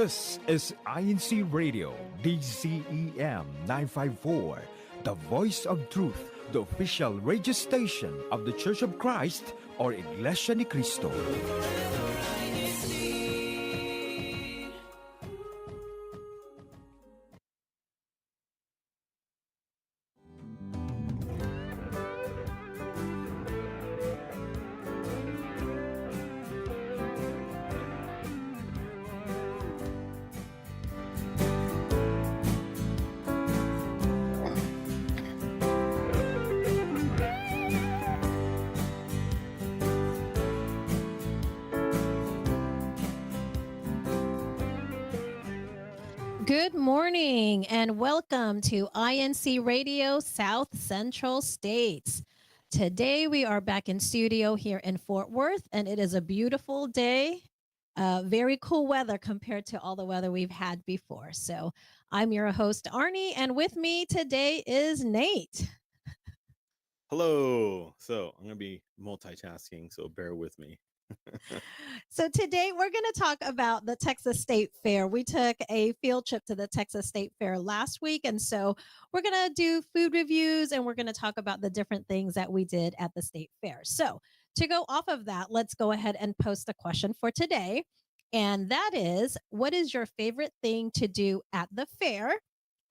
This is INCRadio, DZEM 954, the voice of truth, the official radio station of the Church of Christ, or Iglesia ni Cristo. Good morning and welcome to INC Radio South Central States. Today we are back in studio here in Fort Worth, and it is a beautiful day. Very cool weather compared to all the weather we've had before. So I'm your host, Arnie, and with me today is Nate. Hello. So I'm going to be multitasking, so bear with me. So today we're going to talk about the Texas State Fair. We took a field trip to the Texas State Fair last week, and so we're going to do food reviews and we're going to talk about the different things that we did at the State Fair. So to go off of that, let's go ahead and post a question for today. And that is, what is your favorite thing to do at the fair?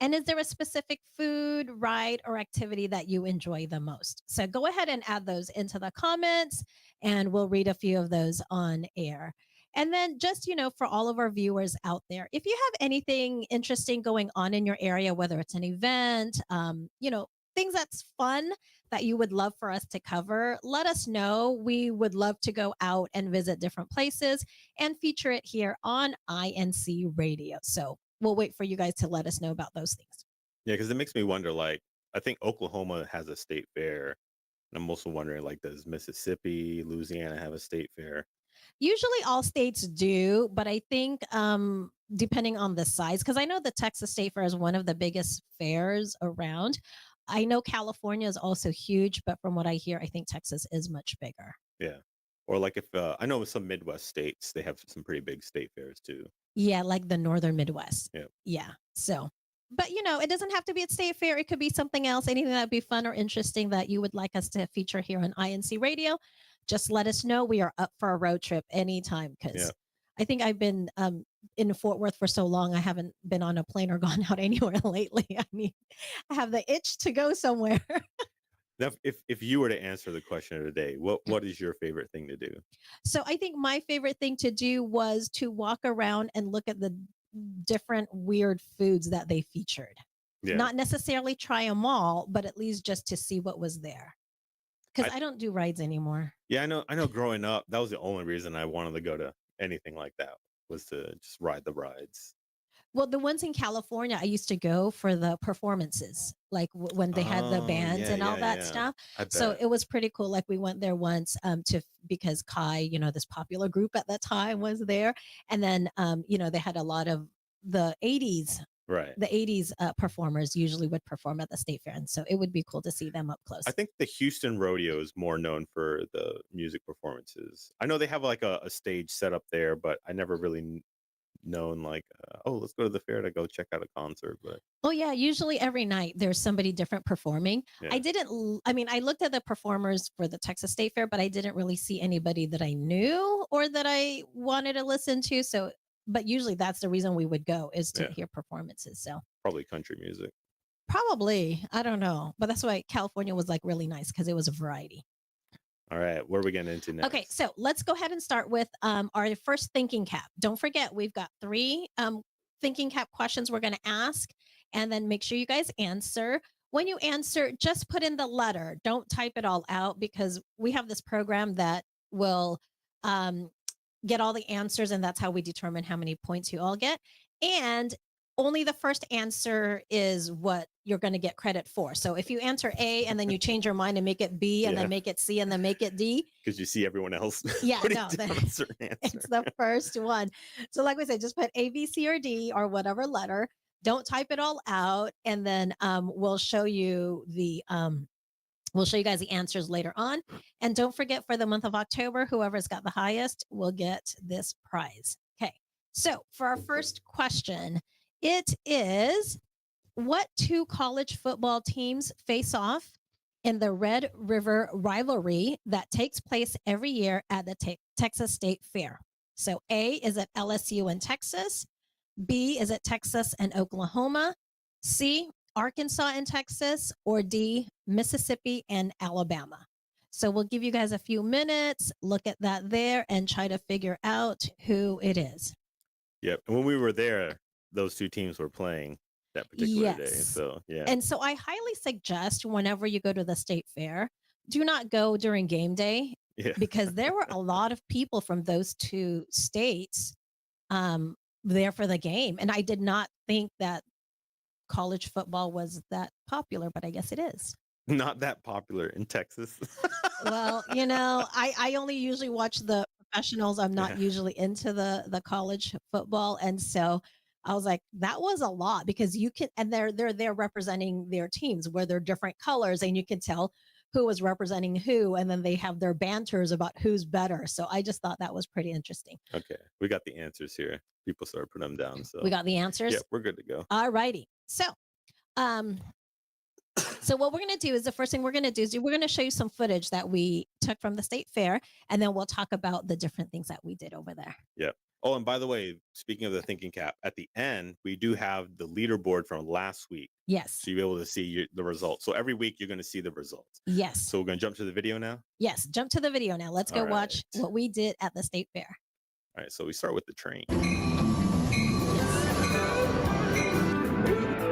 And is there a specific food, ride, or activity that you enjoy the most? So go ahead and add those into the comments, and we'll read a few of those on air. And then just, for all of our viewers out there, if you have anything interesting going on in your area, whether it's an event, things that's fun that you would love for us to cover, let us know. We would love to go out and visit different places and feature it here on INC Radio. So we'll wait for you guys to let us know about those things. Yeah, because it makes me wonder, I think Oklahoma has a state fair. And I'm also wondering, does Mississippi, Louisiana have a state fair? Usually all states do, but I think depending on the size, because I know the Texas State Fair is one of the biggest fairs around. I know California is also huge, but from what I hear, I think Texas is much bigger. Yeah. Or if I know some Midwest states, they have some pretty big state fairs too. Yeah, like the Northern Midwest. Yeah. Yeah. So, but it doesn't have to be at State Fair. It could be something else, anything that'd be fun or interesting that you would like us to feature here on INC Radio. Just let us know. We are up for a road trip anytime, because I think I've been in Fort Worth for so long. I haven't been on a plane or gone out anywhere lately. I have the itch to go somewhere. Now, if you were to answer the question of the day, what is your favorite thing to do? So I think my favorite thing to do was to walk around and look at the different weird foods that they featured. Yeah. Not necessarily try them all, but at least just to see what was there. Because I don't do rides anymore. Yeah, I know growing up, that was the only reason I wanted to go to anything like that, was to just ride the rides. Well, the ones in California, I used to go for the performances, when they had the bands and all that stuff. So it was pretty cool. We went there once because Kai, this popular group at that time, was there. And then, they had a lot of the 80s. Right. The 80s performers usually would perform at the State Fair. And so it would be cool to see them up close. I think the Houston Rodeo is more known for the music performances. I know they have a stage set up there, but I never really known let's go to the fair to go check out a concert. But usually every night there's somebody different performing. Yeah. I looked at the performers for the Texas State Fair, but I didn't really see anybody that I knew or that I wanted to listen to. So but usually that's the reason we would go, is to hear performances. So probably country music. Probably, I don't know, but that's why California was really nice, because it was a variety. All right, where are we getting into next? Okay, so let's go ahead and start with our first thinking cap. Don't forget, we've got 3 thinking cap questions we're going to ask, and then make sure you guys answer. When you answer, just put in the letter. Don't type it all out, because we have this program that will get all the answers, and that's how we determine how many points you all get. And only the first answer is what you're going to get credit for. So if you answer A and then you change your mind and make it B and then make it C and then make it D. Because you see everyone else. Yeah, no, it's the first one. So like we said, just put A, B, C, or D, or whatever letter. Don't type it all out. And then we'll show you guys the answers later on. And don't forget, for the month of October, whoever's got the highest will get this prize. Okay. So for our first question, it is, what two college football teams face off in the Red River rivalry that takes place every year at the Texas State Fair? So A, is it LSU in Texas? B, is it Texas and Oklahoma? C, Arkansas and Texas? Or D, Mississippi and Alabama? So we'll give you guys a few minutes, look at that there, and try to figure out who it is. Yep. And when we were there, those two teams were playing that particular day. Yes. So, yeah. And so I highly suggest whenever you go to the state fair, do not go during game day Yeah. because there were a lot of people from those two states there for the game. And I did not think that college football was that popular, but I guess it is. Not that popular in Texas. Well, I only usually watch the professionals. I'm not usually into the college football. And so I was like, that was a lot because you can, and they're representing their teams where they're different colors and you can tell who was representing who. And then they have their banters about who's better. So I just thought that was pretty interesting. Okay. We got the answers here. People started putting them down. So we got the answers. Yeah, we're good to go. All righty. So, so what we're going to do is the first thing we're going to do is we're going to show you some footage that we took from the state fair, and then we'll talk about the different things that we did over there. Yeah. Oh, and by the way, speaking of the thinking cap, at the end, we do have the leaderboard from last week. Yes. So you'll be able to see the results. So every week you're going to see the results. Yes. So we're going to jump to the video now? Yes. Jump to the video now. Let's go watch what we did at the state fair. All right. So we start with the train.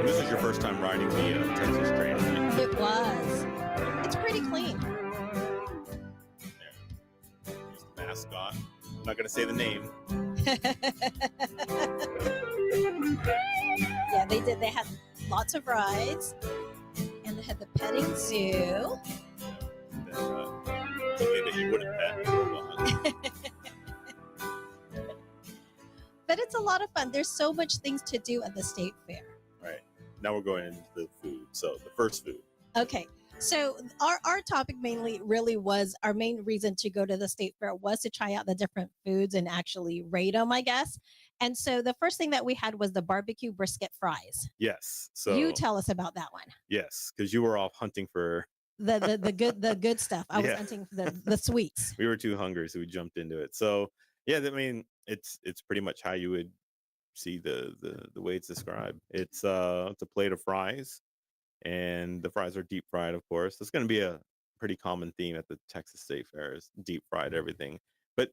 This is your first time riding the Texas train, right? It was. It's pretty clean. There's the mascot. I'm not going to say the name. Yeah, they did. They had lots of rides, and they had the petting zoo. And then, something that you wouldn't pet. But it's a lot of fun. There's so much things to do at the state fair. Right. Now we're going into the food. So the first food. Okay. So our topic mainly really was, our main reason to go to the state fair was to try out the different foods and actually rate them, I guess. And so the first thing that we had was the barbecue brisket fries. Yes. So you tell us about that one. Yes, because you were off hunting for the good stuff. I was hunting for the sweets. We were too hungry, so we jumped into it. So yeah, I mean, it's pretty much how you would see the way it's described. It's a plate of fries, and the fries are deep fried, of course. That's going to be a pretty common theme at the Texas State Fair, is deep fried everything. But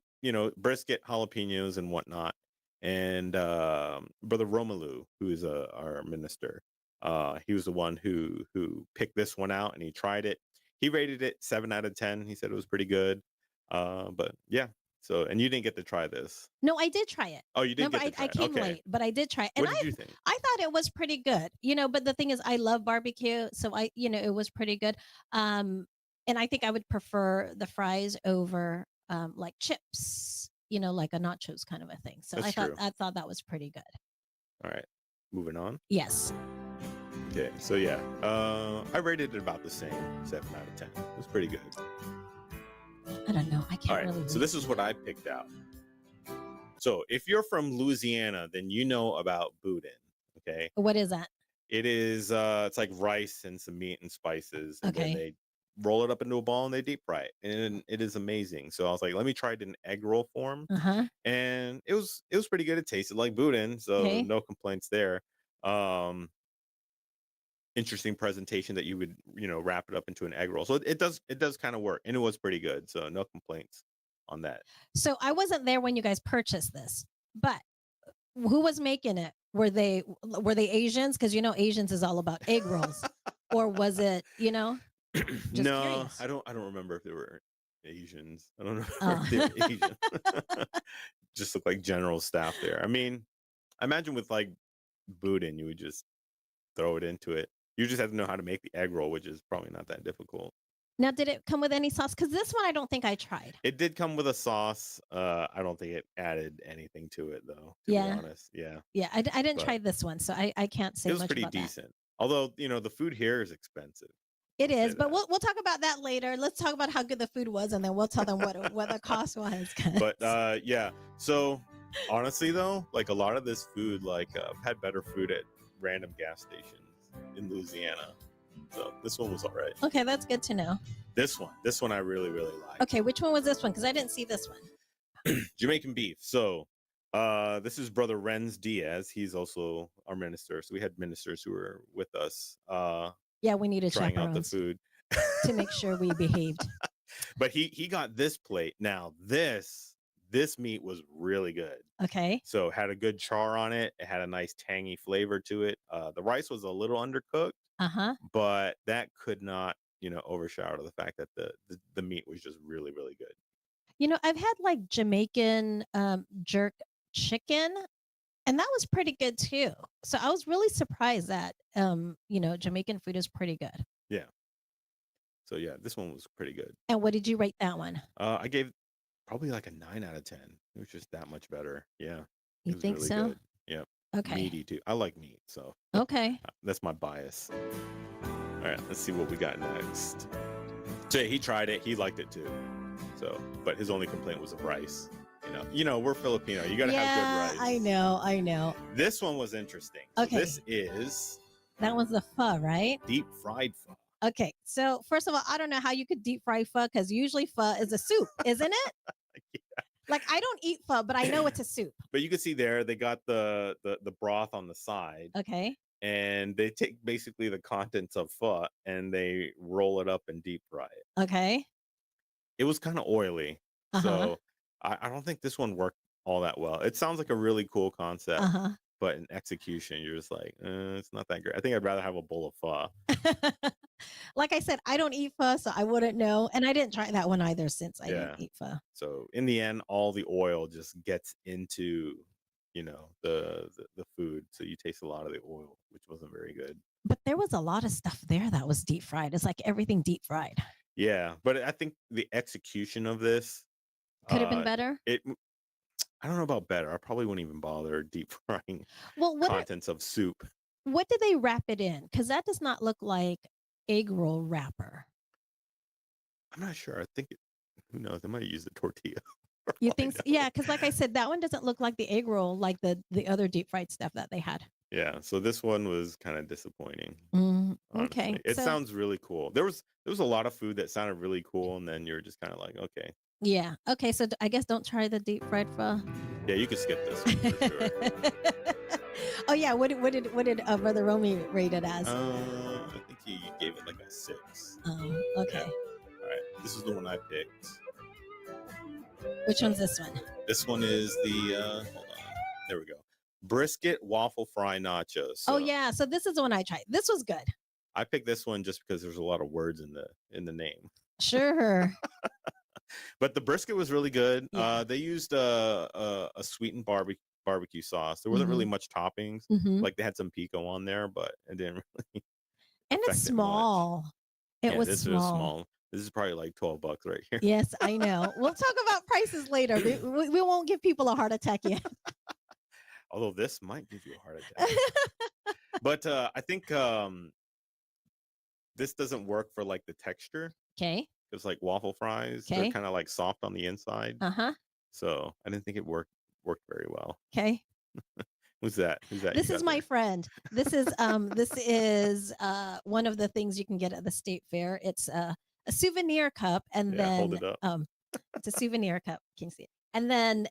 brisket, jalapenos, and whatnot. And Brother Romelu, who is our minister, he was the one who picked this one out, and he tried it. He rated it 7 out of 10. He said it was pretty good. But yeah. So, and you didn't get to try this. No, I did try it. Oh, you did. Remember, I came late, but I did try it. And what did you think? I thought it was pretty good. But the thing is, I love barbecue, so it was pretty good. And I think I would prefer the fries over like chips, like a nachos kind of a thing. So That's I true. thought that was pretty good. All right, moving on. Yes. Okay, so yeah, I rated it about the same, 7 out of 10. It was pretty good. I don't know. I can't All right, really. so this is what I picked out. So if you're from Louisiana, then you know about boudin. Okay. What is that? It is. It's like rice and some meat and spices, and then Okay. they roll it up into a ball and they deep fry it, and it is amazing. So I was like, let me try it in egg roll form, and it was pretty good. It tasted like boudin, so Okay. no complaints there. Interesting presentation that you would wrap it up into an egg roll, so it does kind of work, and it was pretty good, so no complaints on that. So I wasn't there when you guys purchased this, but who was making it? Were they Asians? Because Asians is all about egg rolls, or was it just No, curious. I don't remember if they were Asians. I don't know Oh. if they were Asian. Just look like general staff there. I mean, I imagine with like boudin, you would just throw it into it. You just have to know how to make the egg roll, which is probably not that difficult. Now, did it come with any sauce? Because this one I don't think I tried. It did come with a sauce. I don't think it added anything to it, though, to Yeah. be honest. Yeah. Yeah, I didn't But try this one, so I can't say it was much pretty about that. decent. Although, the food here is expensive. It I'll say is, but that. we'll talk about that later. Let's talk about how good the food was, and then we'll tell them what the cost was. 'cause- But yeah, so Honestly, though, like a lot of this food, like I've had better food at random gas stations in Louisiana. So this one was all right. Okay, that's good to know. This one I really, really like. Okay, which one was this one? Because I didn't see this one. Jamaican beef. So this is Brother Renz Diaz. He's also our minister. So we had ministers who were with us Yeah, we needed trying out the chaperones food. to make sure we behaved. But he got this plate. Now this meat was really good. Okay. So it had a good char on it. It had a nice tangy flavor to it. The rice was a little undercooked, but that could not, overshadow the fact that the meat was just really, really good. You know, I've had like Jamaican jerk chicken, and that was pretty good too. So I was really surprised that Jamaican food is pretty good. Yeah. So yeah, this one was pretty good. And what did you rate that one? I gave probably like a 9 out of 10. It was just that much better. Yeah. You think really so? Good. Yep. Okay. Meaty too. I like meat, so Okay. that's my bias. All right, let's see what we got next. So he tried it. He liked it too. So, but his only complaint was the rice. We're Filipino. You got to have good rice. I know. This one was interesting. Okay. So this is That was the pho, right? deep fried pho. Okay. So first of all, I don't know how you could deep fry pho because usually pho is a soup, isn't it? Yeah. Like I don't eat pho, but I know it's a soup. But you can see there they got the broth on the side. Okay. And they take basically the contents of pho and they roll it up and deep fry it. Okay. It was kind of oily. So I don't think this one worked all that well. It sounds like a really cool concept, but in execution, you're just like, it's not that great. I think I'd rather have a bowl of pho. Like I said, I don't eat pho, so I wouldn't know. And I didn't try that one either since I didn't eat pho. So in the end, all the oil just gets into, the food. So you taste a lot of the oil, which wasn't very good. But there was a lot of stuff there that was deep fried. It's like everything deep fried. Yeah, but I think the execution of this could have been better. I don't know about better. I probably wouldn't even bother deep frying contents of soup. What did they wrap it in? Because that does not look like egg roll wrapper. I'm not sure. I think who knows? They might use the tortilla. You think? Yeah, because like I said, that one doesn't look like the egg roll, like the other deep fried stuff that they had. Yeah, so this one was kind of disappointing. Okay, it sounds really cool. There was a lot of food that sounded really cool, and then you're just kind of like, okay. Yeah. Okay. So I guess don't try the deep fried pho. Yeah, you could skip this one for sure. Oh yeah. What did Brother Romy rate it as? I think he gave it like a 6. Oh. Okay. Yeah. All right. This is the one I picked. Which one's this one? This one is the hold on. There we go. Brisket waffle fry nachos. So oh yeah. So this is the one I tried. This was good. I picked this one just because there's a lot of words in the name. Sure. But the brisket was really good. Yeah. They used a sweetened barbecue sauce. There wasn't really much toppings. Like they had some pico on there, but it didn't really. And it's small. It was small. This is probably like $12 right here. Yes, I know. We'll talk about prices later. We won't give people a heart attack yet. Although this might give you a heart attack. But I think this doesn't work for like the texture. Okay. It's like waffle fries. Okay. They're kind of like soft on the inside. So I didn't think it worked very well. Okay. Who's that? This is my friend. This is one of the things you can get at the state fair. It's a souvenir cup, and then hold it up. it's a souvenir cup. Can you see it? And then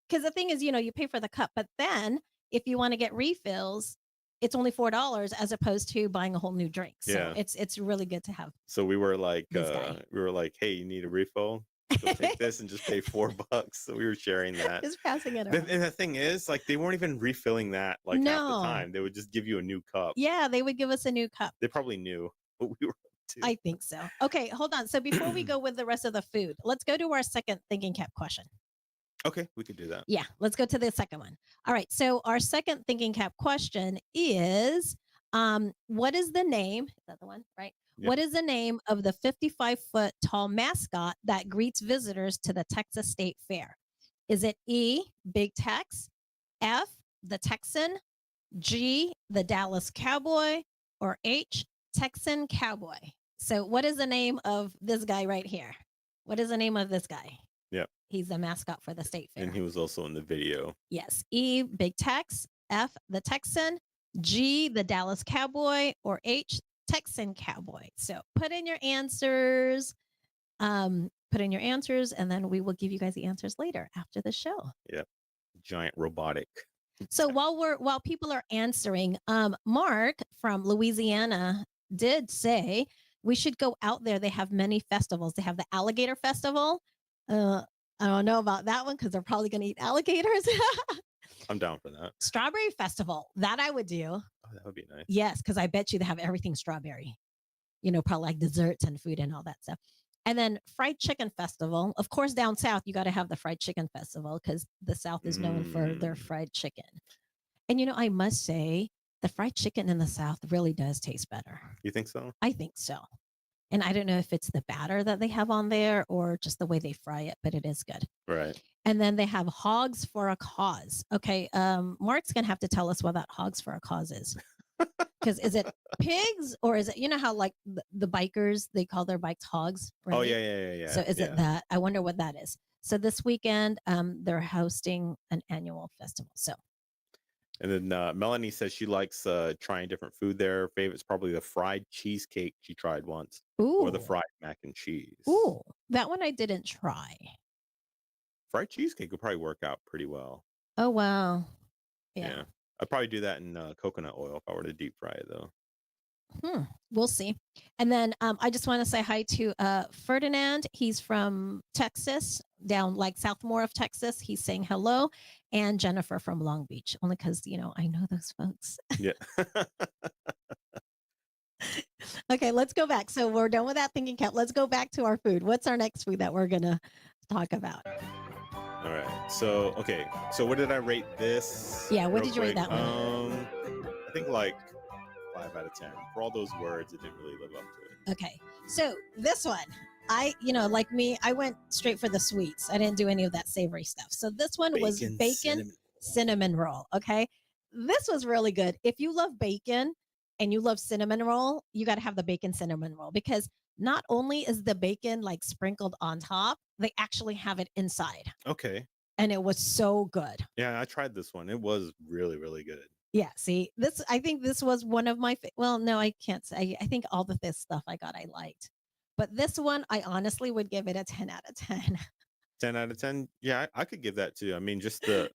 because the thing is, you pay for the cup, but then if you want to get refills, it's only $4 as opposed to buying a whole new drink. So it's really good to have. So we were like, hey, you need a refill? So take this and just pay $4. So we were sharing that. Just passing it around. And the thing is, like, they weren't even refilling that half the time. They would just give you a new cup. Yeah, they would give us a new cup. They probably knew what we were up to. I think so. Okay, hold on. So before we go with the rest of the food, let's go to our second thinking cap question. Okay, we could do that. Yeah, let's go to the second one. All right, so our second thinking cap question is, what is the name? Is that the one, right? Yep. What is the name of the 55-foot tall mascot that greets visitors to the Texas State Fair? Is it E, Big Tex, F, the Texan, G, the Dallas Cowboy, or H, Texan Cowboy? So what is the name of this guy right here? What is the name of this guy? Yeah. He's the mascot for the state fair. And he was also in the video. Yes. E, Big Tex. F, the Texan. G, the Dallas Cowboy. Or H, Texan Cowboy. So put in your answers. Put in your answers, and then we will give you guys the answers later after the show. Yep. Giant robotic. So while people are answering, Mark from Louisiana did say we should go out there. They have many festivals. They have the Alligator Festival. I don't know about that one because they're probably going to eat alligators. I'm down for that. Strawberry Festival, that I would do. Oh, that would be nice. Yes, because I bet you they have everything strawberry. You know, probably like desserts and food and all that stuff. And then Fried Chicken Festival. Of course, down south, you got to have the Fried Chicken Festival because the South is known for their fried chicken. And, you know, I must say, the fried chicken in the South really does taste better. You think so? I think so. And I don't know if it's the batter that they have on there or just the way they fry it, but it is good. Right. And then they have Hogs for a Cause. Okay. Mark's going to have to tell us what that Hogs for a Cause is. Because is it pigs or is it, you know how like the bikers, they call their bikes hogs? Right? Oh, yeah. So is it that? I wonder what that is. So this weekend, they're hosting an annual festival. So. And then Melanie says she likes trying different food there. Favorite's probably the fried cheesecake she tried once. Ooh. Or the fried mac and cheese. Ooh, that one I didn't try. Fried cheesecake would probably work out pretty well. Oh, wow. Yeah. I'd probably do that in coconut oil if I were to deep fry it, though. We'll see. And then I just want to say hi to Ferdinand. He's from Texas, down like Southmore of Texas. He's saying hello. And Jennifer from Long Beach, only because, you know, I know those folks. Yeah. Okay, let's go back. So we're done with that thinking cap. Let's go back to our food. What's our next food that we're going to talk about? All right. So, okay. So what did I rate this? Yeah, what did you rate that one? I think like 5 out of 10. For all those words, it didn't really live up to it. Okay. So this one, like me, I went straight for the sweets. I didn't do any of that savory stuff. So this one was bacon cinnamon roll. Okay. This was really good. If you love bacon and you love cinnamon roll, you got to have the bacon cinnamon roll because not only is the bacon like sprinkled on top, they actually have it inside. Okay. And it was so good. Yeah, I tried this one. It was really, really good. Yeah, see, I think this was one of my, well, no, I can't say. I think all of this stuff I got, I liked. But this one, I honestly would give it a 10 out of 10. 10 out of 10? Yeah, I could give that too. I mean, just the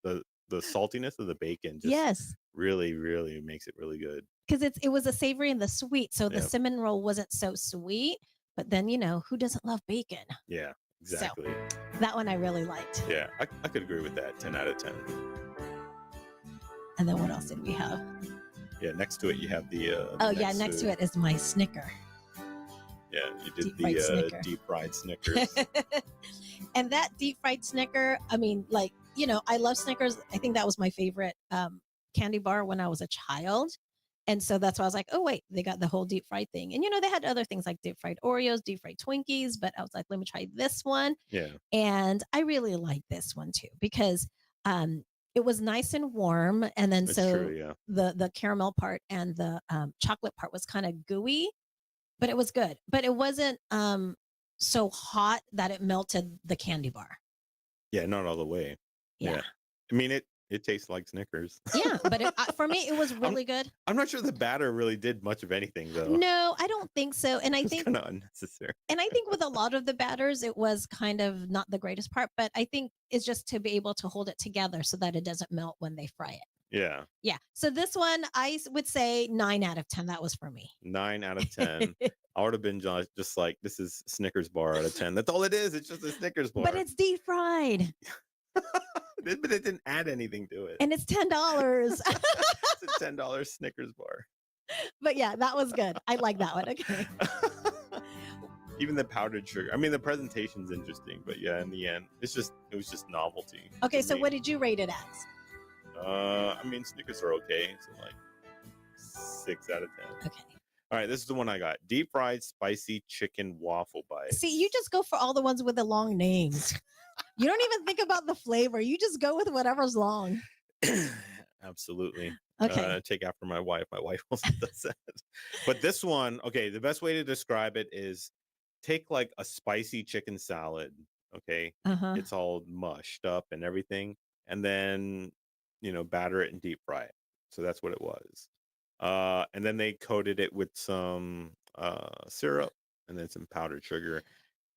saltiness of the bacon just really, really makes it really good. Because it was a savory and the sweet. So the cinnamon roll wasn't so sweet. But then, you know, who doesn't love bacon? Yeah, exactly. So, that one I really liked. Yeah, I could agree with that. 10 out of 10. And then what else did we have? Yeah, next to it you have the next to it is my Snicker. Yeah, you did the deep fried Snickers. And that deep fried Snicker, I mean, like, you know, I love Snickers. I think that was my favorite candy bar when I was a child. And so that's why I was like, oh, wait, they got the whole deep fried thing. And, you know, they had other things like deep fried Oreos, deep fried Twinkies, but I was like, let me try this one. Yeah. And I really like this one too, because it was nice and warm. And then the caramel part and the chocolate part was kind of gooey, but it was good. But it wasn't so hot that it melted the candy bar. Yeah, not all the way. Yeah. I mean, it tastes like Snickers. Yeah, but for me, it was really good. I'm not sure the batter really did much of anything, though. No, I don't think so. And I think kind of unnecessary. And I think with a lot of the batters, it was kind of not the greatest part, but I think it's just to be able to hold it together so that it doesn't melt when they fry it. Yeah. Yeah. So this one, I would say 9 out of 10. That was for me. 9 out of 10. I would have been just like, this is Snickers bar out of 10. That's all it is. It's just a Snickers bar. But it's deep fried. But it didn't add anything to it. And it's $10. It's a $10 Snickers bar. But yeah, that was good. I like that one. Okay. Even the powdered sugar. I mean, the presentation's interesting, but yeah, in the end, it was just novelty. Okay, so what did you rate it as? I mean, Snickers are okay. So like 6 out of 10. Okay. All right, this is the one I got. Deep fried spicy chicken waffle bites. See, you just go for all the ones with the long names. You don't even think about the flavor. You just go with whatever's long. Absolutely. Okay. Take after my wife. My wife also does that. But this one, okay, the best way to describe it is take like a spicy chicken salad, Okay, Uh-huh. it's all mushed up and everything, and then batter it and deep fry it. So that's what it was. And then they coated it with some syrup and then some powdered sugar.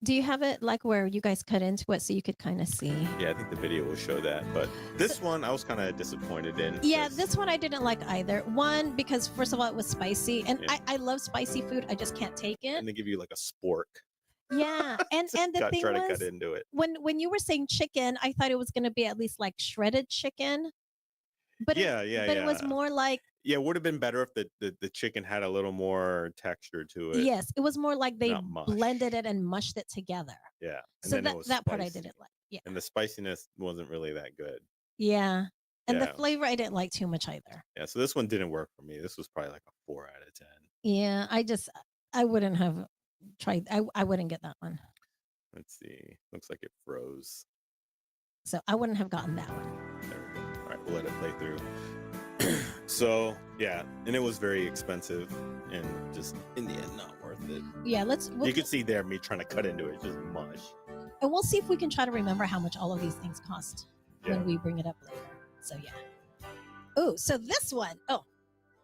Do you have it like where you guys cut into it so you could kind of see? Yeah, I think the video will show that. But this one I was kind of disappointed in. Yeah, this one I didn't like either. One, because first of all, it was spicy, and Yeah. I love spicy food. I just can't take it. And they give you like a spork. Yeah, and the thing try was, to cut into it. when you were saying chicken, I thought it was going to be at least like shredded chicken, but it was more like, yeah, it would have been better if the chicken had a little more texture to it. yes, it was more like they Not mush. blended it and mushed it together. Yeah, and So then it was that part I spicy. didn't like. Yeah, And the spiciness wasn't really that good. yeah, and the Yeah. flavor I didn't like too much either. Yeah, so this one didn't work for me. This was probably like a 4 out of 10. Yeah, I wouldn't have tried. I wouldn't get that one. Let's see. Looks like it froze. So I wouldn't have gotten that one. There we go. All right, we'll let it play through. So yeah, and it was very expensive, and just in the end, not worth it. Yeah, You could see there me trying to cut into it, just mush. and we'll see if we can try to remember how much all of these things cost Yeah. when we bring it up later. So yeah. Oh, so this one,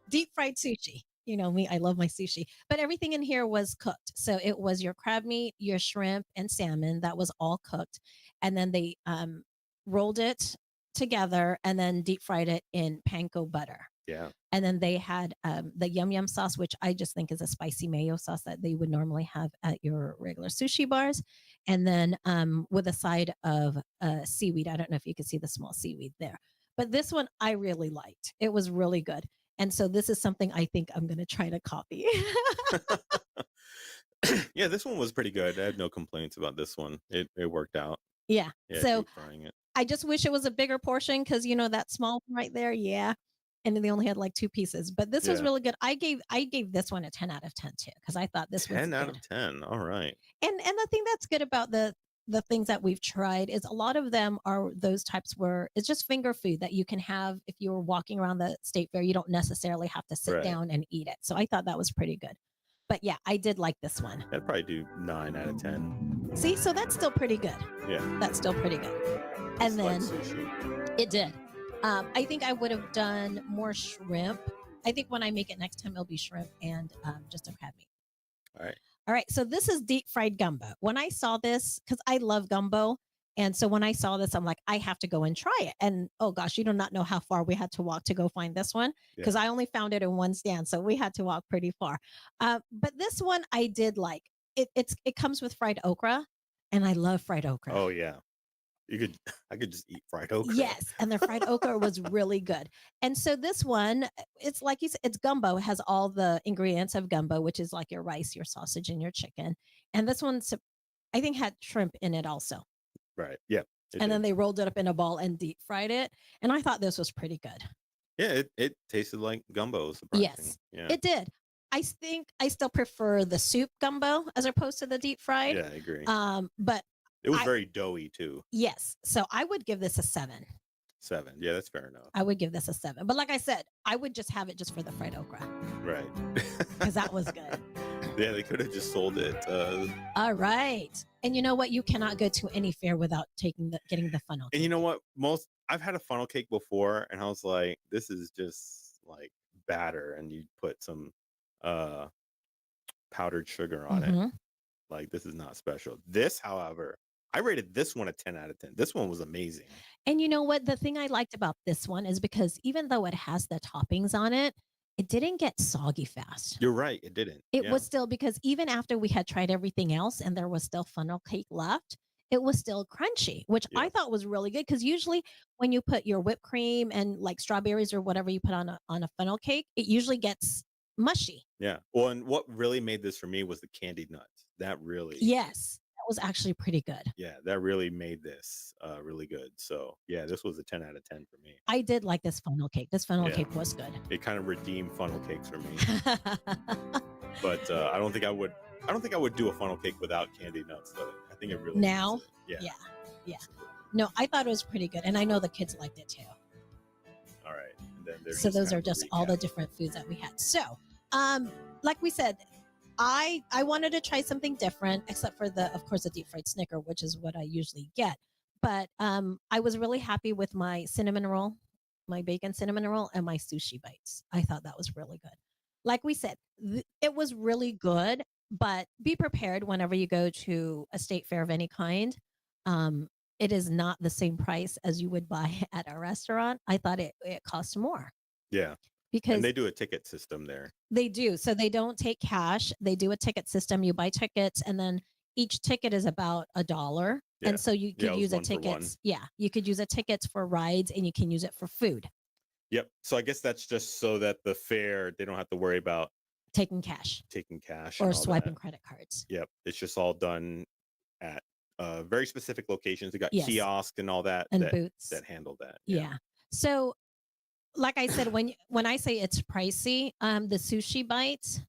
deep fried sushi. You know me, I love my sushi. But everything in here was cooked. So it was your crab meat, your shrimp, and salmon. That was all cooked. And then they rolled it together and then deep fried it in panko butter. Yeah. And then they had the yum yum sauce, which I just think is a spicy mayo sauce that they would normally have at your regular sushi bars. And then with a side of seaweed. I don't know if you can see the small seaweed there. But this one I really liked. It was really good. And so this is something I think I'm going to try to copy. Yeah, this one was pretty good. I had no complaints about this one. It worked out. Yeah. Yeah, So deep frying it. I just wish it was a bigger portion because that small one right there, yeah. And then they only had like 2 pieces. But this was Yeah. really good. I gave this one a 10 out of 10 too because I thought this was 10 out good. of 10. All right. And the thing that's good about the things that we've tried is a lot of them are those types where it's just finger food that you can have if you're walking around the state fair. You don't necessarily have to sit Right. down and eat it. So I thought that was pretty good. But yeah, I did like this one. I'd probably do 9 out of 10. See, so that's still pretty good. Yeah. That's still pretty good. And Just like then sushi. it did. I think I would have done more shrimp. I think when I make it next time, it'll be shrimp and just a crab meat. All right. All right. So this is deep fried gumbo. When I saw this, because I love gumbo. And so when I saw this, I'm like, I have to go and try it. And oh gosh, you do not know how far we had to walk to go find this one because I only found it in one stand. So we had to walk pretty far. But this one I did like. It comes with fried okra, and I love fried okra. Oh yeah. I could just eat fried okra. Yes, and the fried okra was really good. And so this one, it's like you said, it's gumbo. It has all the ingredients of gumbo, which is like your rice, your sausage, and your chicken. And this one, I think, had shrimp in it also. Right. Yeah. And then they rolled it up in a ball and deep fried it. And I thought this was pretty good. Yeah, it tasted like gumbo. Surprising. Yes, Yeah. it did. I think I still prefer the soup gumbo as opposed to the deep fried. Yeah, I agree. But It was very doughy too. yes, so I would give this a 7. 7. Yeah, that's fair enough. I would give this a 7. But like I said, I would just have it just for the fried okra Right. because that was good. Yeah, they could have just sold it. All right. And you know what? You cannot go to any fair without getting the funnel And cake. you know what? I've had a funnel cake before, and I was like, this is just like batter, and you put some powdered sugar on it. Mhm. Like, this is not special. This, however, I rated this one a 10 out of 10. This one was amazing. And you know what? The thing I liked about this one is because even though it has the toppings on it, it didn't get soggy fast. You're right. It didn't. It Yeah. was still, because even after we had tried everything else and there was still funnel cake left, it was still crunchy, which I Yeah. thought was really good. Because usually when you put your whipped cream and like strawberries or whatever you put on a funnel cake, it usually gets mushy. Yeah. Well, and what really made this for me was the candied nuts. That really, Yes, that was actually pretty good. yeah, that really made this really good. So yeah, this was a 10 out of 10 for me. I did like this funnel cake. This funnel Yeah. cake was good. It kind of redeemed funnel cakes for me. But I don't think I would do a funnel cake without candied nuts though. I think it really Now? needs it. Yeah. Yeah. No, I thought it was pretty good. And I know the kids liked it too. All right. And then there's So just those kind are of a just all the recap. different foods that we had. So, like we said, I wanted to try something different, except for of course, the deep fried Snicker, which is what I usually get. But I was really happy with my cinnamon roll, my bacon cinnamon roll, and my sushi bites. I thought that was really good. Like we said, it was really good. But be prepared whenever you go to a state fair of any kind. Um, it is not the same price as you would buy at a restaurant. I thought it cost more Yeah. And because they do a ticket system there. they do. So they don't take cash. They do a ticket system. You buy tickets, and then each ticket is about $1. Yeah. And so you Yeah, could it was use a 1 for 1. tickets. Yeah, you could use a tickets for rides, and you can use it for food, Yep. So I guess that's just so that the fair, they don't have to worry about taking cash taking cash or and all swiping that. credit cards. Yep. It's just all done at very specific locations. They got Yes. kiosks and all that And booths. that handle that. Yeah. So, like I said, when I say it's pricey, the sushi bites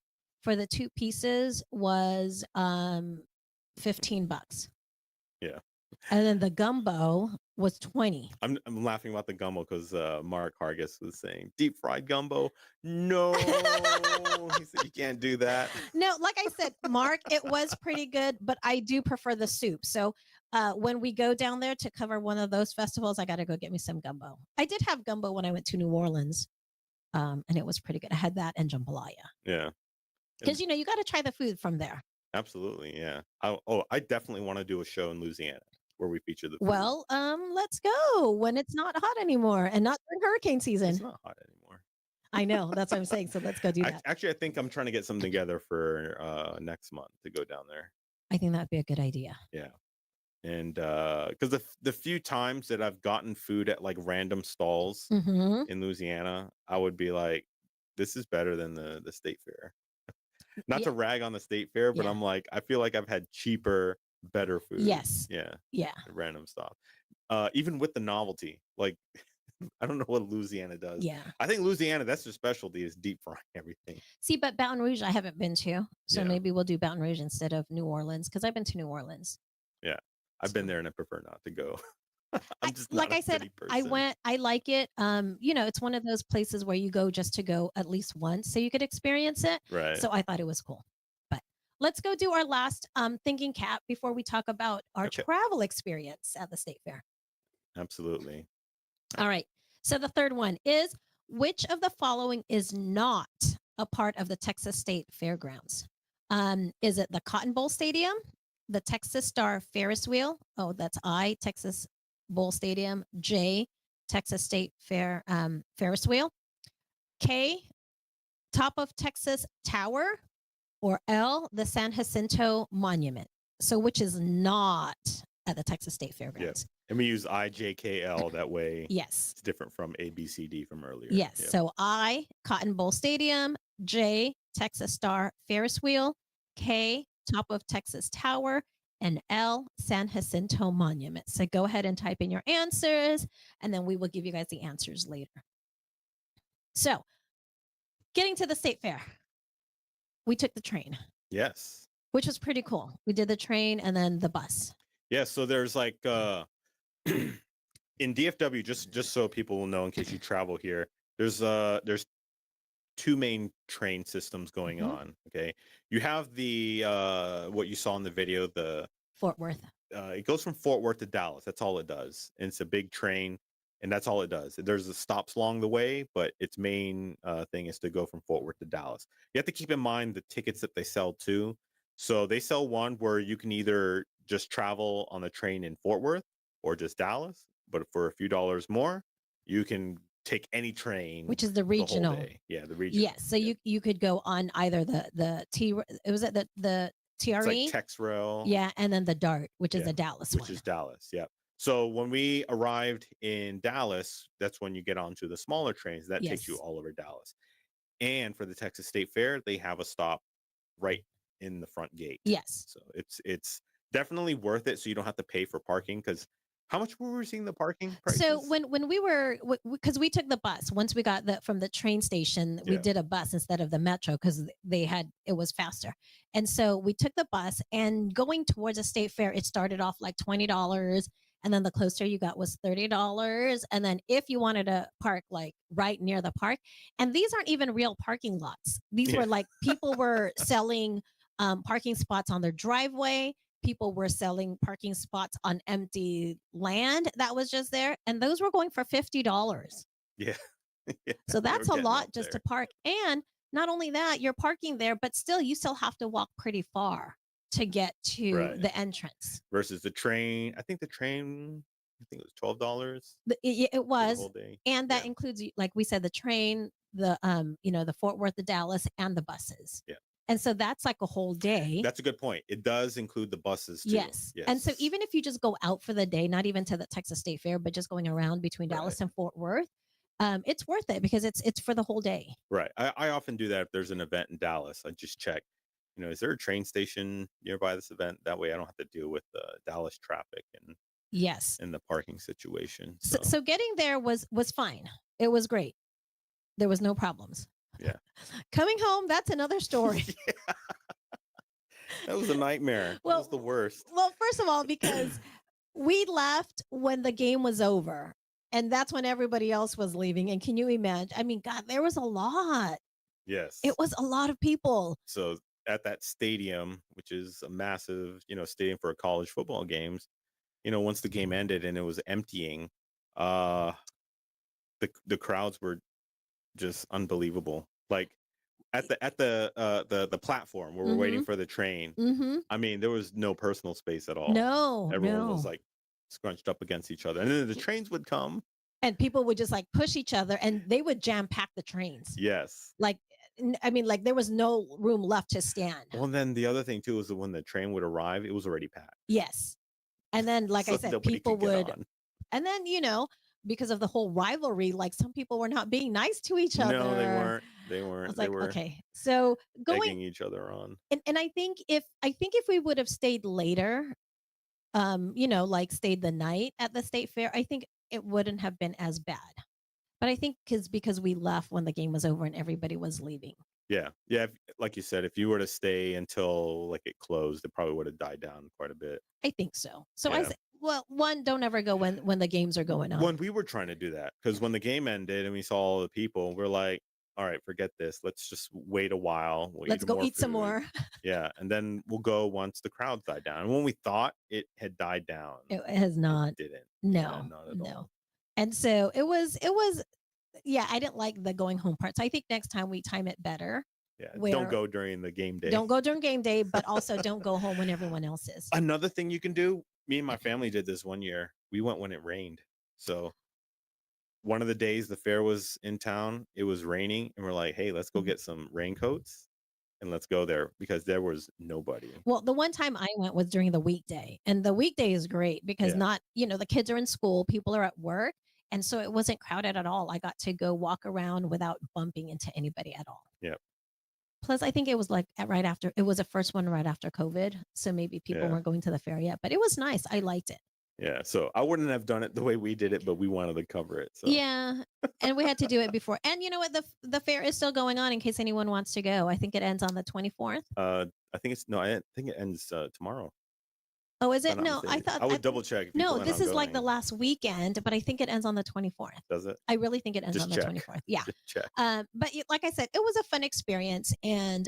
for the 2 pieces was $15. Yeah. And then the gumbo was 20. I'm laughing about the gumbo because Mark Hargis was saying deep fried gumbo. No, he said you can't do that. No, like I said, Mark, it was pretty good, but I do prefer the soup. So when we go down there to cover one of those festivals, I got to go get me some gumbo. I did have gumbo when I went to New Orleans, and it was pretty good. I had that and jambalaya. Yeah. Because, you got to try the food from there. Absolutely. Yeah. I definitely want to do a show in Louisiana where we feature the food. Well, let's go when it's not hot anymore and not during hurricane season. It's not hot anymore. I know. That's what I'm saying. So let's go do that. Actually, I think I'm trying to get something together for next month to go down there. I think that'd be a good idea. Yeah. And because the few times that I've gotten food at like random stalls in Louisiana, I would be like, this is better than the state fair. Not to rag on the state fair, but I'm like, I feel like I've had cheaper, better food. Yes. Yeah. Yeah. Random stuff. Even with the novelty, like I don't know what Louisiana does. Yeah. I think Louisiana, that's their specialty, is deep frying everything. See, but Baton Rouge, I haven't been to. So maybe we'll do Baton Rouge instead of New Orleans, because I've been to New Orleans. Yeah. I've been there and I prefer not to go. I'm just like I said, I went, I like it. It's one of those places where you go just to go at least once so you could experience it. Right. So I thought it was cool. But let's go do our last thinking cap before we talk about our travel experience at the state fair. Absolutely. All right. So the third one is, which of the following is not a part of the Texas State Fairgrounds? Is it the Cotton Bowl Stadium, the Texas Star Ferris Wheel? Oh, that's I, Texas Bowl Stadium. J, Texas State Fair Ferris Wheel. K, Top of Texas Tower. Or L, the San Jacinto Monument. So which is not at the Texas State Fairgrounds? Yeah. And we use IJKL that way. Yes. It's different from ABCD from earlier. Yes. Yeah. So I, Cotton Bowl Stadium. J, Texas Star Ferris Wheel. K, Top of Texas Tower. And L, San Jacinto Monument. So go ahead and type in your answers, and then we will give you guys the answers later. So getting to the state fair, we took the train. Yes. Which was pretty cool. We did the train and then the bus. Yeah. So there's like in DFW, just so people will know in case you travel here, there's 2 main train systems going on. Okay. You have the what you saw in the video, the Fort Worth. It goes from Fort Worth to Dallas. That's all it does. And it's a big train, and that's all it does. There's the stops along the way, but its main thing is to go from Fort Worth to Dallas. You have to keep in mind the tickets that they sell too. So they sell one where you can either just travel on the train in Fort Worth or just Dallas, but for a few dollars more, you can take any train, which is the regional. The whole day. Yeah, the regional. Yes, so you could go on either the TRE, it's like Tex Rail. Yeah, and then the DART, which is the Dallas one. Which is Dallas. Yeah. So when we arrived in Dallas, that's when you get onto the smaller trains that takes you all over Dallas. And for the Texas State Fair, they have a stop right in the front gate. Yes. So it's definitely worth it. So you don't have to pay for parking, because how much were we seeing the parking prices? So when we were, because we took the bus, once we got from the train station, we did a bus instead of the metro because it was faster. And so we took the bus, and going towards the state fair, it started off like $20. And then the closer you got was $30. And then if you wanted to park like right near the park, and these aren't even real parking lots. These were like people were selling parking spots on their driveway. People were selling parking spots on empty land that was just there, and those were going for $50. Yeah. Yeah, So they were that's a getting lot up just to there. park. And not only that, you're parking there, but still you still have to walk pretty far to get to Right. the entrance. Versus the train. I think it was $12 It for the was, whole day. and that Yeah. includes, like we said, the train, the the Fort Worth, the Dallas, and the buses. Yeah. And so that's like a whole day. That's a good point. It does include the buses too. Yes. And so Yes. even if you just go out for the day, not even to the Texas State Fair, but just going around between Right. Dallas and Fort Worth, it's worth it because it's for the whole day. Right. I often do that if there's an event in Dallas. I just check, is there a train station nearby this event? That way I don't have to deal with the Dallas traffic Yes. and the parking situation. So getting there was fine. It was great. There was no problems. Yeah. Coming home, that's another story. Yeah. That was a nightmare. Well, that was the worst. Well, first of all, because we left when the game was over, and that's when everybody else was leaving. And can you imagine? I mean, God, there was a lot. Yes. It was a lot of people. So at that stadium, which is a massive, stadium for college football games, once the game ended and it was emptying, the crowds were just unbelievable. Like at the platform where we're waiting for the train. I mean, there was no personal space at all. No, everyone was like scrunched up against each other, and then the trains would come, and people would just like push each other, and they would jam pack the trains. Yes. Like, I mean, like there was no room left to stand. Well, then the other thing too is that when the train would arrive, it was already packed. Yes. And then, like So I said, nobody people could get would, on. and then, because of the whole rivalry, like some people were not being nice to each other. No, they weren't. They I weren't. was They like, were okay, so egging each other on. and I think if we would have stayed later, like stayed the night at the state fair, I think it wouldn't have been as bad. But I think because we left when the game was over and everybody was leaving. Yeah. Like you said, if you were to stay until like it closed, it probably would have died down quite a bit. I think so. So Yeah. I say, well, one, don't ever go when the games are going on. When we were trying to do that, because when the game ended and we saw all the people, we're like, all right, forget this. Let's just wait a while. Let's go eat some more. Yeah. And then we'll go once the crowds died down. And when we thought it had died down, It has not. It didn't. No, Yeah, not at all. And so it was, yeah, I didn't like the going home part. So I think next time we time it better. Yeah. Don't go during the game day. Don't go during game day, but also don't go home when everyone else is. Another thing you can do, me and my family did this one year. We went when it rained. So one of the days the fair was in town, it was raining, and we're like, hey, let's go get some raincoats and let's go there, because there was nobody. Well, the one time I went was during the weekday, and the weekday is great because the kids are in school, people are at work. And so it wasn't crowded at all. I got to go walk around without bumping into anybody at all. Yep. Plus, I think it was like it was the first one right after COVID. So maybe people weren't going to the fair yet, but it was nice. I liked it. Yeah. So I wouldn't have done it the way we did it, but we wanted to cover it. So. Yeah. And we had to do it before. And you know what? The fair is still going on in case anyone wants to go. I think it ends on the 24th. I think it ends tomorrow. Oh, is it? No, I thought I would double check. No, this is like the last weekend, but I think it ends on the 24th. Does it? I really think it ends Just on the 24th. Yeah. Just check. But like I said, it was a fun experience. And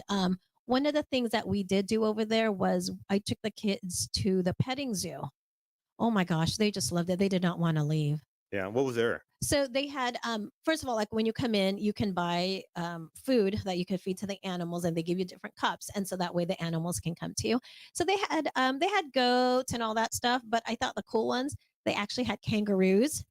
one of the things that we did do over there was I took the kids to the petting zoo. Oh my gosh, they just loved it. They did not want to leave. Yeah. What was there? So they had, first of all, like when you come in, you can buy food that you can feed to the animals, and they give you different cups, and so that way the animals can come to you. So they had goats and all that stuff, but I thought the cool ones, they actually had kangaroos,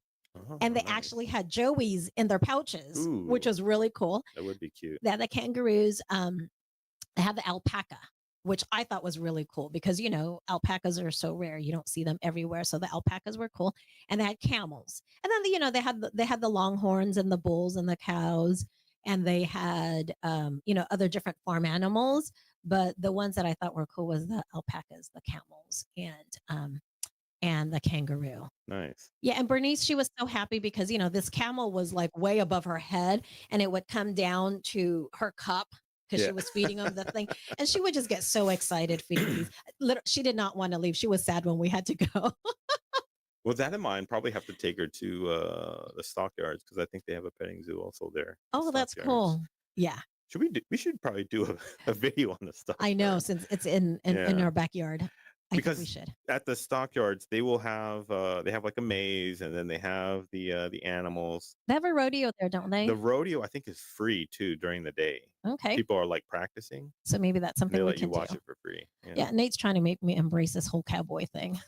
and they actually had joeys in their pouches, which was really cool. That would be cute. They had the kangaroos. They had the alpaca, which I thought was really cool because, alpacas are so rare. You don't see them everywhere. So the alpacas were cool. And they had camels. And then, they had the longhorns and the bulls and the cows. And they had, other different farm animals. But the ones that I thought were cool was the alpacas, the camels, and the kangaroo. Nice. Yeah. And Bernice, she was so happy because, this camel was like way above her head, and it would come down to her cup, because she was feeding them the thing, and she would just get so excited feeding these. She did not want to leave. She was sad when we had to go. With that in mind, probably have to take her to the stockyards, because I think they have a petting zoo also there. Oh, that's cool. Yeah. we should probably do a video on the stuff. I know, since it's in Yeah. our backyard. I think we Because should. at the stockyards they will have they have like a maze, and then they have the animals. They have a rodeo there, don't they? The rodeo I think is free too during the day. Okay. People are like practicing. So maybe that's something They we let you can watch do. it for free. Yeah, Nate's trying to make me embrace this whole cowboy thing.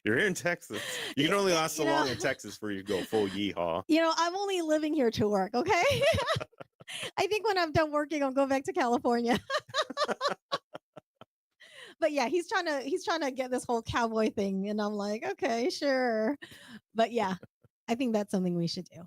You're here in Texas. You can only last so You know- long in Texas before you go full yeehaw. I'm only living here to work, okay? I think when I'm done working, I'll go back to California. But yeah, he's trying to get this whole cowboy thing, and I'm like, okay, sure. But yeah, I think that's something we should do.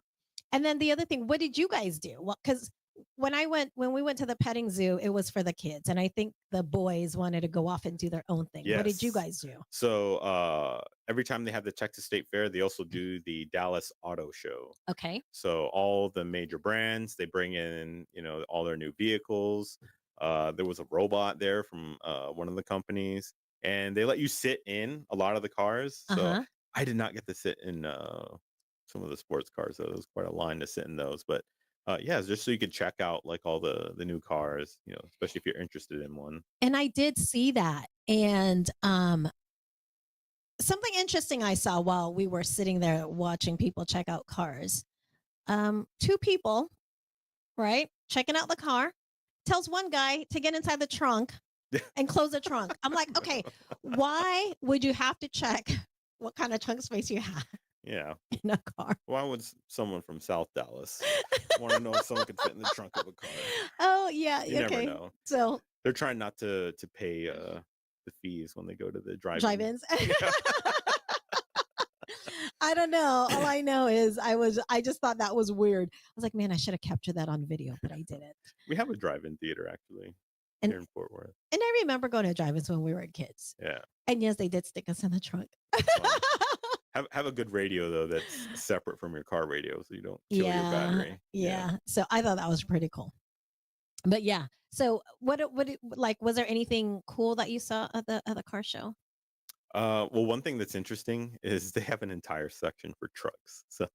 And then the other thing, what did you guys do? Well, because when we went to the petting zoo, it was for the kids, and I think the boys wanted to go off and do their own thing. What did you Yes. guys do? So every time they have the Texas State Fair, they also do the Dallas Auto Show. Okay. So all the major brands, they bring in, all their new vehicles. There was a robot there from one of the companies, and they let you sit in a lot of the cars. So Uh-huh. I did not get to sit in some of the sports cars. So it was quite a line to sit in those. But yeah, it's just so you could check out like all the new cars, especially if you're interested in one. And I did see that. And something interesting I saw while we were sitting there watching people check out cars. Two people, right, checking out the car, tells one guy to get inside the trunk and close the trunk. I'm like, okay, why would you have to check what kind of trunk space you have Yeah. in a car? Why would someone from South Dallas want to know if someone could fit in the trunk of a car? Oh, yeah. You okay. never know. So They're trying not to pay the fees when they go to the drive-ins. Yeah. I don't know. All I know is I just thought that was weird. I was like, man, I should have captured that on video, but I didn't. We have a drive-in theater actually And- here in Fort Worth. And I remember going to drive-ins when we were kids. Yeah. And yes, they did stick us in the trunk. Have a good radio though that's separate from your car radio, so you don't kill your battery. Yeah. So I thought that was pretty cool. But yeah. So what like, was there anything cool that you saw at the car show? Well, one thing that's interesting is they have an entire section for trucks. So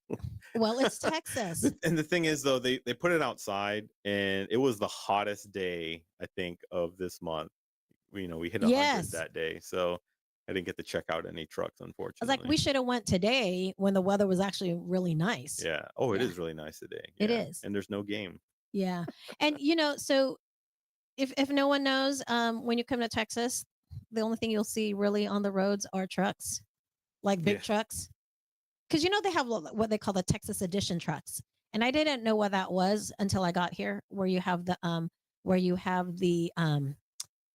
Well, it's Texas. and the thing is though, they put it outside, and it was the hottest day I think of this month. We hit 100 Yes. that day, so I didn't get to check out any trucks, I was unfortunately. like, we should have went today when the weather was actually really nice. Yeah. Oh, it Yeah. is really nice today. It Yeah. is. And there's no game. Yeah. And so if no one knows, when you come to Texas, the only thing you'll see really on the roads are trucks, like big Yeah. trucks. Because they have what they call the Texas edition trucks. And I didn't know what that was until I got here, where you have the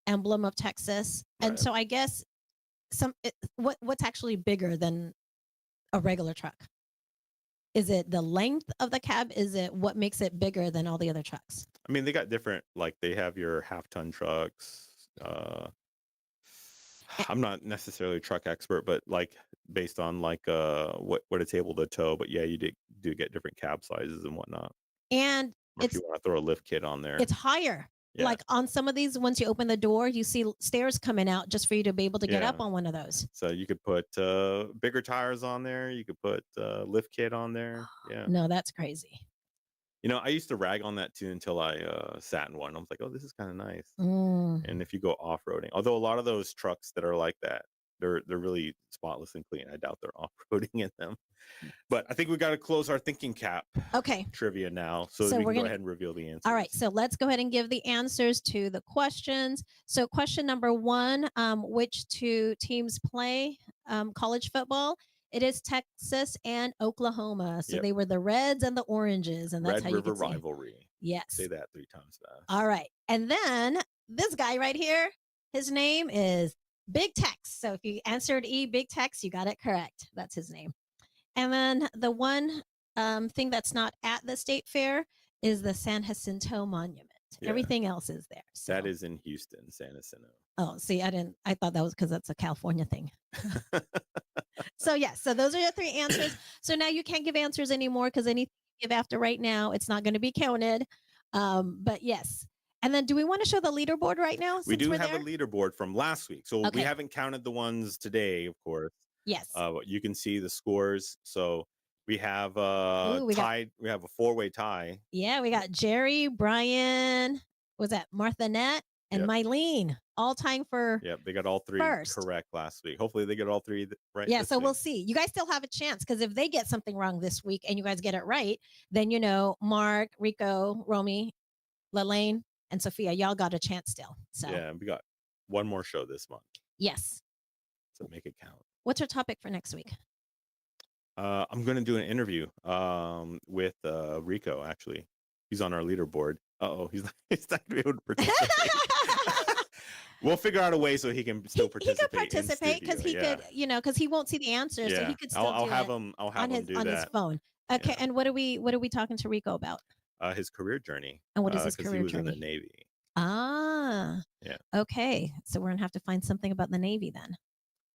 emblem of Texas. And Right. so I guess what's actually bigger than a regular truck? Is it the length of the cab? Is it what makes it bigger than all the other trucks? I mean, they got different, like they have your half-ton trucks. I'm not necessarily a truck expert, but like based on like what it's able to tow. But yeah, you do get different cab sizes and whatnot. And Or if you want to throw a lift kit on there. it's higher. Yeah. Like on some of these, once you open the door, you see stairs coming out just for you to be able to get Yeah. up on one of those. So you could put bigger tires on there. You could put lift kit on there. Yeah. No, that's crazy. I used to rag on that too until I sat in one. I was like, oh, this is kind of nice. Mm. And if you go off-roading, although a lot of those trucks that are like that, they're really spotless and clean. I doubt they're off-roading in them. But I think we got to close our thinking cap Okay. trivia now, so, So we we're can go gonna- ahead and reveal the answers. All right. So let's go ahead and give the answers to the questions. So question number 1, which two teams play college football? It is Texas and Oklahoma. So Yep. they were the Reds and the Oranges. And that's Red how you River can see. rivalry. Yes. Say that 3 times fast. All right. And then this guy right here, his name is Big Tex. So if you answered E, Big Tex, you got it correct. That's his name. And then the one thing that's not at the state fair is the San Jacinto Monument. Yeah. Everything else is there. So. That is in Houston, San Jacinto. Oh, see, I thought that was because that's a California thing. So yes, so those are your 3 answers. So now you can't give answers anymore because anything you give after right now, it's not going to be counted. But yes. And then do we want to show the leaderboard right now? We since do we're have there? a leaderboard from last week. So Okay. we haven't counted the ones today, of course. Yes. But you can see the scores. So We have Ooh, we got we have a 4-way tie. Yeah, we got Jerry, Brian, was that Martha Net, and Yep. Mylene, all tying for Yep, they got all 3 first. correct last week. Hopefully they get all 3 right. Yeah, this so week. we'll see. You guys still have a chance because if they get something wrong this week and you guys get it right, then Mark, Rico, Romy, Lelaine, and Sophia, y'all got a chance still. So yeah, we got one more show this month. yes. So make it count. What's our topic for next week? I'm going to do an interview with Rico, actually. He's on our leaderboard. He's not going to be able to participate. We'll figure out a way so he can still participate. He could participate because he could, because he won't see the answer, so he could still I'll do have it him. I'll have on him his do on that. his phone. Okay, and what are we talking to Rico about? His career journey. And what is his 'cause career he was journey? in the Navy. Ah, Yeah. Okay, so we're gonna have to find something about the Navy then,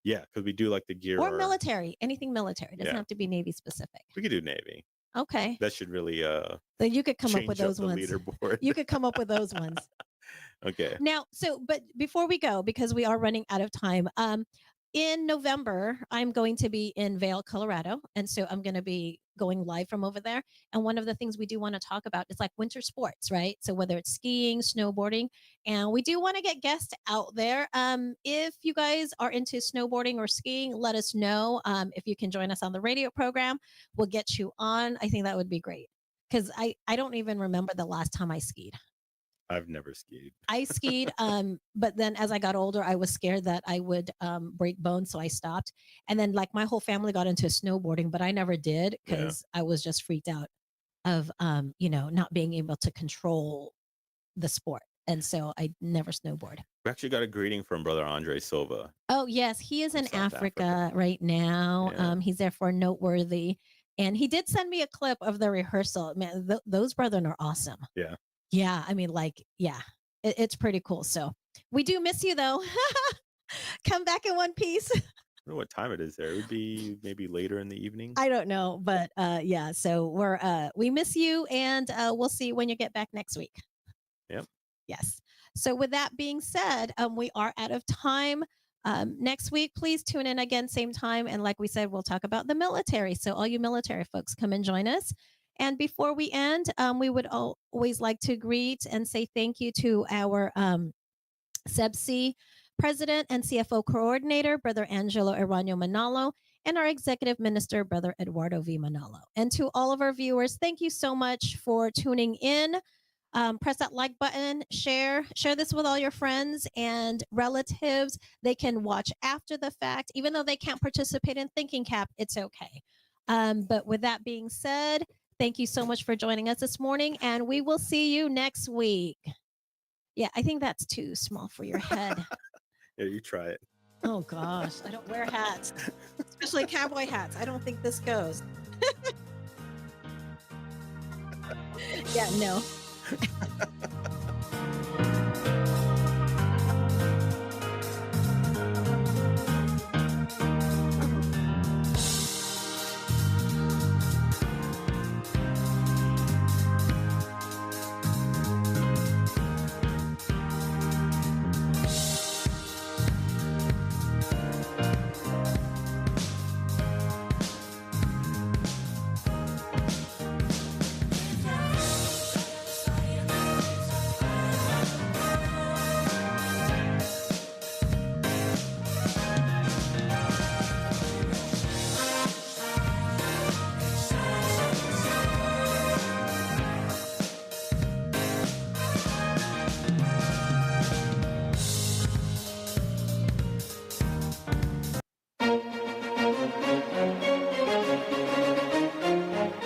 Yeah, because we do like the gear or military. Anything military doesn't have to be Navy specific. We could do Navy. Okay, That should really so you could come up with change those up the ones. leaderboard. You could come up with those ones. Okay. Now, but before we go, because we are running out of time, in November, I'm going to be in Vail, Colorado. And so I'm going to be going live from over there. And one of the things we do want to talk about is like winter sports, right? So whether it's skiing, snowboarding, and we do want to get guests out there. If you guys are into snowboarding or skiing, let us know. If you can join us on the radio program, we'll get you on. I think that would be great because I don't even remember the last time I skied. I've never skied. I skied, but then as I got older, I was scared that I would break bones, so I stopped. And then like my whole family got into snowboarding, but I never did because I was just freaked out of not being able to control the sport. And so I never snowboard. We actually got a greeting from Brother Andre Silva. Oh yes, he is in South Africa right now. Yeah. He's there for Noteworthy, and he did send me a clip of the rehearsal. Man, those brethren are awesome. Yeah. Yeah, I mean, it's pretty cool. So we do miss you, though. Come back in one piece. I don't know what time it is there. It would be maybe later in the evening. I don't know, but yeah. So we miss you, and we'll see you when you get back next week. Yep. Yes. So with that being said, we are out of time. Next week, please tune in again, same time, and like we said, we'll talk about the military. So all you military folks, come and join us. And before we end, we would always like to greet and say thank you to our SEBC President and CFO Coordinator, Brother Angelo Eranio Manalo, and our Executive Minister, Brother Eduardo V. Manalo. And to all of our viewers, thank you so much for tuning in. Press that like button, share this with all your friends and relatives. They can watch after the fact. Even though they can't participate in Thinking Cap, it's okay. But with that being said, thank you so much for joining us this morning, and we will see you next week. Yeah, I think that's too small for your head. Yeah, you try it. Oh, gosh. I don't wear hats, especially cowboy hats. I don't think this goes. Yeah, no.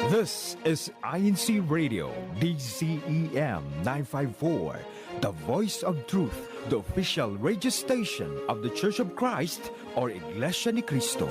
This is INCRadio, DCEM 954, the voice of truth, the official radio station of the Church of Christ or Iglesia ni Cristo.